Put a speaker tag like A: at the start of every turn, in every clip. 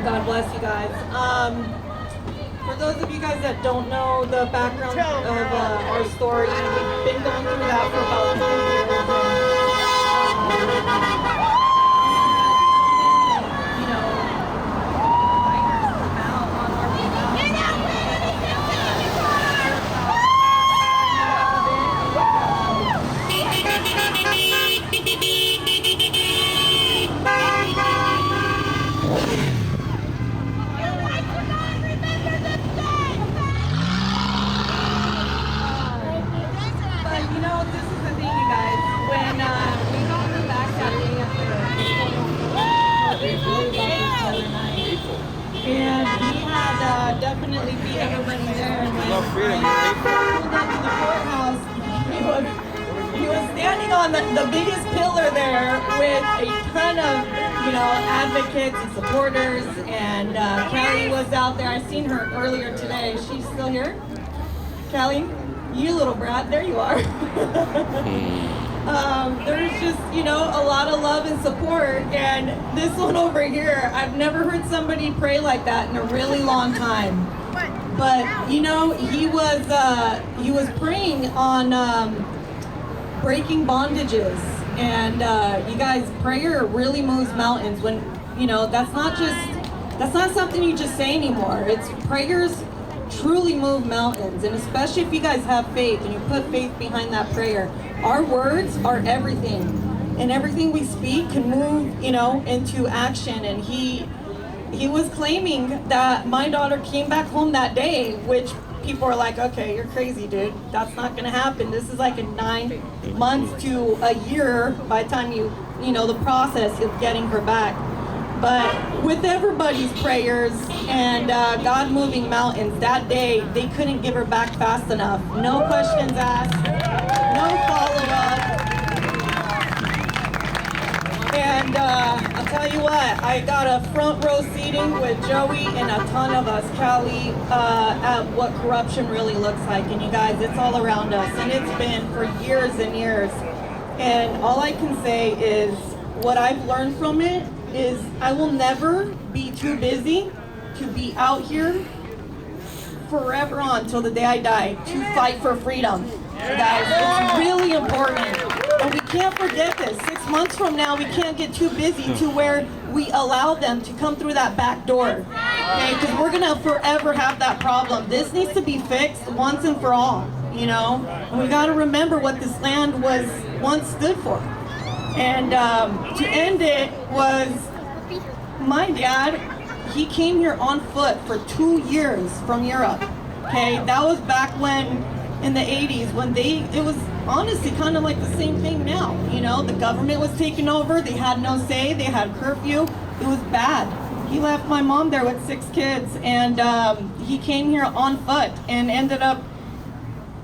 A: God bless you guys. For those of you guys that don't know the background of our story, we've been going through that for about 2 years. You know, fighters come out on our behalf. And he had definitely beat everybody there. And when I pulled up to the courthouse, he was standing on the biggest pillar there with a ton of, you know, advocates and supporters. And Kelly was out there. I seen her earlier today. She's still here? Kelly? You little brat. There you are. There's just, you know, a lot of love and support, and this one over here, I've never heard somebody pray like that in a really long time. But, you know, he was praying on breaking bondages, and you guys, prayer really moves mountains. When, you know, that's not something you just say anymore. It's prayers truly move mountains, and especially if you guys have faith and you put faith behind that prayer. Our words are everything, and everything we speak can move, you know, into action. And he was claiming that my daughter came back home that day, which people are like, okay, you're crazy, dude. That's not gonna happen. This is like a 9 months to a year by the time you know, the process of getting her back. But with everybody's prayers and God moving mountains, that day they couldn't give her back fast enough. No questions asked, no follow-up. And I'll tell you what, I got a front row seating with Joey and a ton of us, Callie, at what corruption really looks like. And you guys, it's all around us, and it's been for years and years. And all I can say is what I've learned from it is I will never be too busy to be out here forever on till the day I die to fight for freedom. Guys, it's really important. And we can't forget this. 6 months from now, we can't get too busy to where we allow them to come through that back door. Okay, because we're gonna forever have that problem. This needs to be fixed once and for all, you know? And we gotta remember what this land was once stood for. And to end it was my dad, he came here on foot for 2 years from Europe. Okay, that was back when, in the 80s, when it was honestly kind of like the same thing now. You know, the government was taking over, they had no say, they had curfew, it was bad. He left my mom there with 6 kids, and he came here on foot and ended up,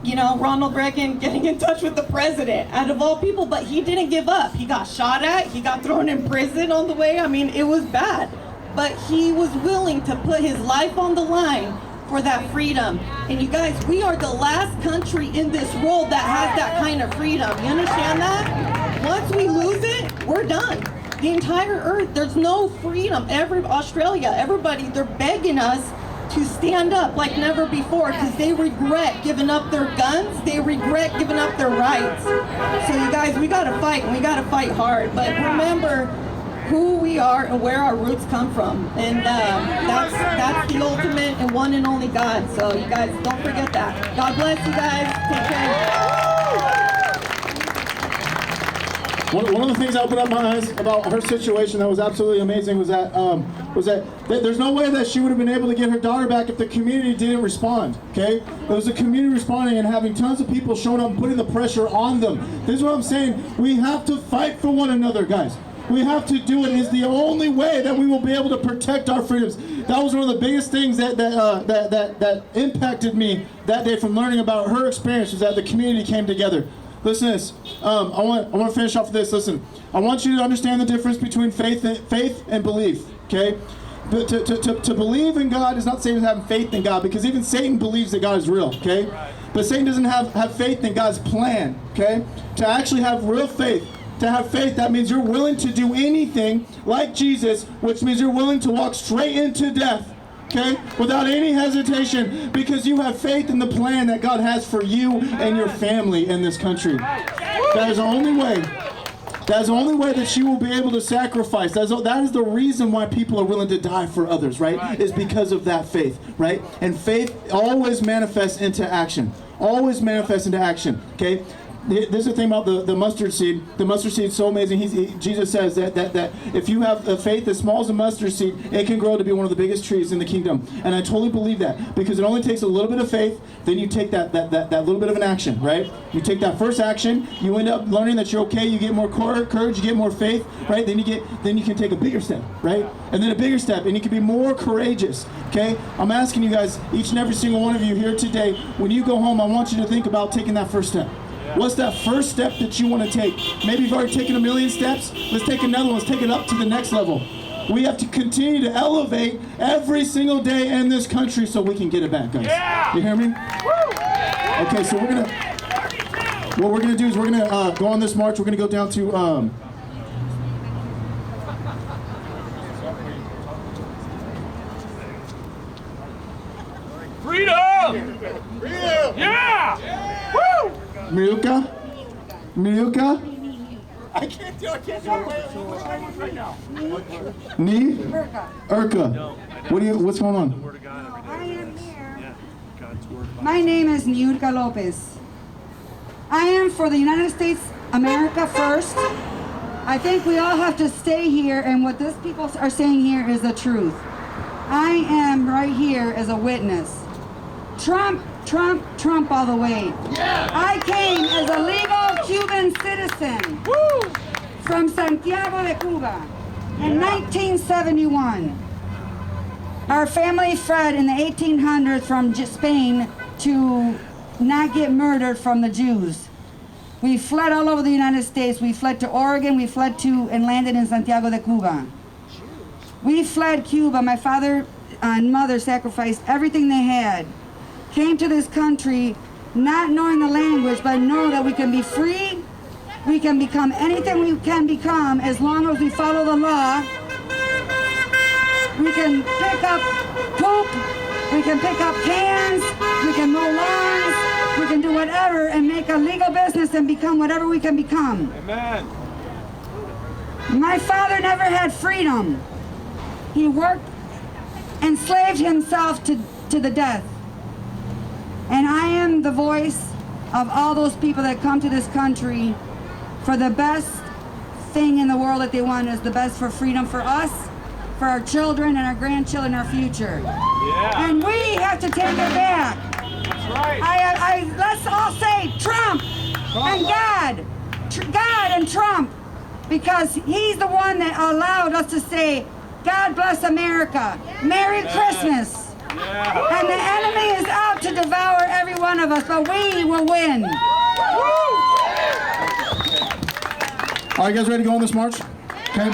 A: you know, Ronald Reagan getting in touch with the president, out of all people, but he didn't give up. He got shot at, he got thrown in prison on the way. I mean, it was bad. But he was willing to put his life on the line for that freedom. And you guys, we are the last country in this world that has that kind of freedom. You understand that? Once we lose it, we're done. The entire earth, there's no freedom. Australia, everybody, they're begging us to stand up like never before because they regret giving up their guns, they regret giving up their rights. So you guys, we gotta fight, and we gotta fight hard, but remember who we are and where our roots come from, and that's the ultimate and one and only God. So you guys, don't forget that. God bless you guys, take care.
B: One of the things that opened up my eyes about her situation that was absolutely amazing was that there's no way that she would have been able to get her daughter back if the community didn't respond, okay? It was the community responding and having tons of people showing up and putting the pressure on them. This is what I'm saying. We have to fight for one another, guys. We have to do it. It's the only way that we will be able to protect our freedoms. That was one of the biggest things that impacted me that day from learning about her experience, was that the community came together. Listen to this. I want to finish off with this. Listen, I want you to understand the difference between faith and belief. Okay, but to believe in God is not the same as having faith in God, because even Satan believes that God is real. Okay, but Satan doesn't have faith in God's plan. Okay, to actually have real faith To have faith, that means you're willing to do anything like Jesus, which means you're willing to walk straight into death, okay? Without any hesitation, because you have faith in the plan that God has for you and your family in this country. That is the only way. That is the only way that you will be able to sacrifice. That is the reason why people are willing to die for others, right? Is because of that faith, right? And faith always manifests into action. Always manifests into action, okay? This is the thing about the mustard seed. The mustard seed is so amazing. Jesus says that if you have a faith as small as a mustard seed, it can grow to be one of the biggest trees in the kingdom. And I totally believe that, because it only takes a little bit of faith. Then you take that little bit of an action, right? You take that first action. You end up learning that you're okay. You get more courage. You get more faith, right? Then you can take a bigger step, right? And then a bigger step, and you can be more courageous. Okay? I'm asking you guys, each and every single one of you here today, when you go home, I want you to think about taking that first step. What's that first step that you want to take? Maybe you've already taken 1,000,000 steps. Let's take another one. Let's take it up to the next level. We have to continue to elevate every single day in this country so we can get it back, guys. Yeah. You hear me? Okay, so what we're gonna do is we're gonna go on this march. We're gonna go down to
C: freedom! Freedom! Yeah! Woo!
B: Mugga?
C: I can't do it right now.
B: Urka. What's going on?
D: I am here. My name is Hugga Lopez. I am for the United States, America first. I think we all have to stay here, and what these people are saying here is the truth. I am right here as a witness. Trump all the way. Yeah. I came as a legal Cuban citizen from Santiago de Cuba in 1971. Our family fled in the 1800s from Spain to not get murdered from the Jews. We fled all over the United States. We fled to Oregon. We fled to and landed in Santiago de Cuba. We fled Cuba. My father and mother sacrificed everything they had. Came to this country not knowing the language, but know that we can be free. We can become anything we can become as long as we follow the law. We can pick up poop. We can pick up cans. We can mow lawns. We can do whatever and make a legal business and become whatever we can become.
C: Amen.
D: My father never had freedom. He worked, enslaved himself to the death. And I am the voice of all those people that come to this country for the best thing in the world that they want is the best for freedom for us, for our children and our grandchildren, our future. Yeah. And we have to take it back.
C: That's right.
D: Let's all say Trump and God. God and Trump, because he's the one that allowed us to say, God bless America. Merry Christmas. Yeah. And the enemy is out to devour every one of us, but we will win.
B: All right, guys, ready to go on this march? Okay.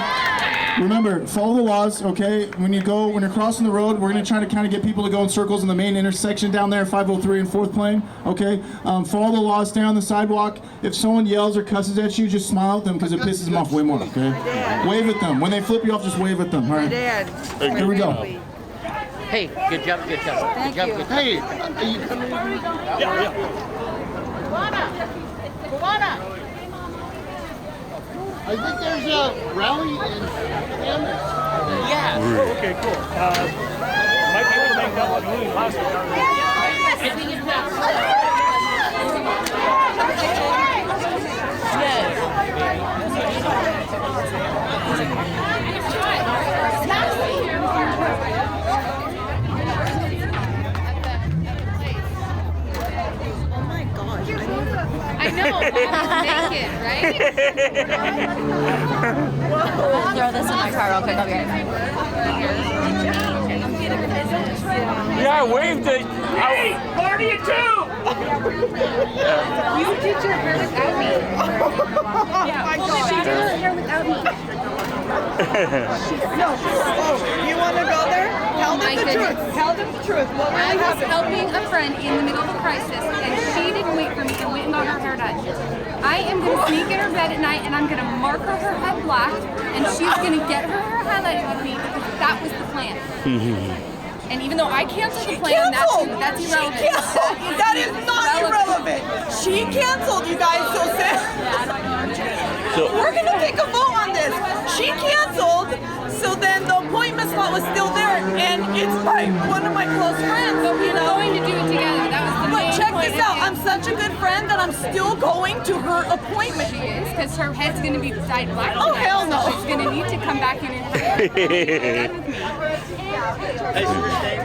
B: Remember, follow the laws, okay? When you're crossing the road, we're going to try to kind of get people to go in circles in the main intersection down there, 503 and 4th Plain, okay? Follow the laws, stay on the sidewalk. If someone yells or cusses at you, just smile at them because it pisses them off way more, okay? Wave at them. When they flip you off, just wave at them, all right? Here we go.
E: Hey, good job.
D: Thank you.
B: Hey, are you coming?
C: Yeah.
E: Cubana!
B: I think there's a rally in Kansas.
E: Yeah.
C: Okay, cool. Might be able to make that one really last
F: I know, naked, right?
G: Throw this in my car real quick. I'll be right back.
C: Yeah, I waved it. Hey, party at 2!
F: You did your hair without me. Yeah, she did her hair without me.
H: No. Oh, you want to go there? Tell them
F: my goodness.
H: Tell them the truth. What
F: I
H: really
F: was
H: happened?
F: helping a friend in the middle of a crisis, and she didn't wait for me and went and got her hair done. I am going to sneak in her bed at night, and I'm going to marker her head black, and she's going to get her hair highlighted with me because that was the plan. And even though I canceled the plan, that's irrelevant.
H: She canceled. That is not irrelevant. She canceled, you guys. So we're gonna take a vote on this. She canceled, so then the appointment slot was still there, and it's one of my close friends.
F: But we were going to do it together. That was the main
H: But check
F: point
H: this
F: of
H: out.
F: it.
H: I'm such a good friend that I'm still going to her appointment.
F: She is, because her head's going to be dyed black.
H: Oh,
F: tonight,
H: hell
F: so
H: no.
F: she's going to need to come back in and have her done with me.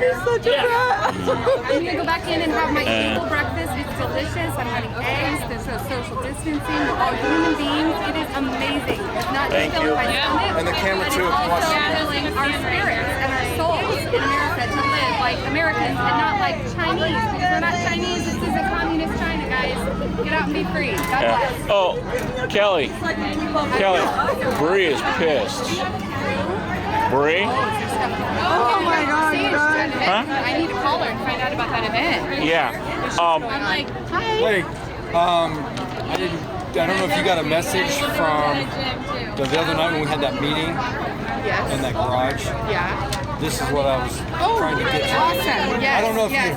H: You're such a brat.
F: I'm gonna go back in and have my table breakfast. It's delicious. I'm having eggs. There's no social distancing. We're all human beings. It is amazing. It's not just filling my stomach.
I: And the camera
F: but
I: too.
F: it's also filling our spirits and our souls in America to live like Americans and not like Chinese. Because we're not Chinese. This is a communist China, guys. Get out and be free. God bless.
C: Oh, Kelly. Kelly. Bree is pissed. Bree?
F: Oh my God!
C: Huh?
F: I need to call her and find out about that event.
C: Yeah.
F: I'm like, hi.
I: Hey, I don't know if you got a message from the other night when we had that meeting
F: Yes.
I: in that garage.
F: Yeah.
I: This is what I was trying to get to.
F: Awesome. Yes.
I: I don't know if
F: yes.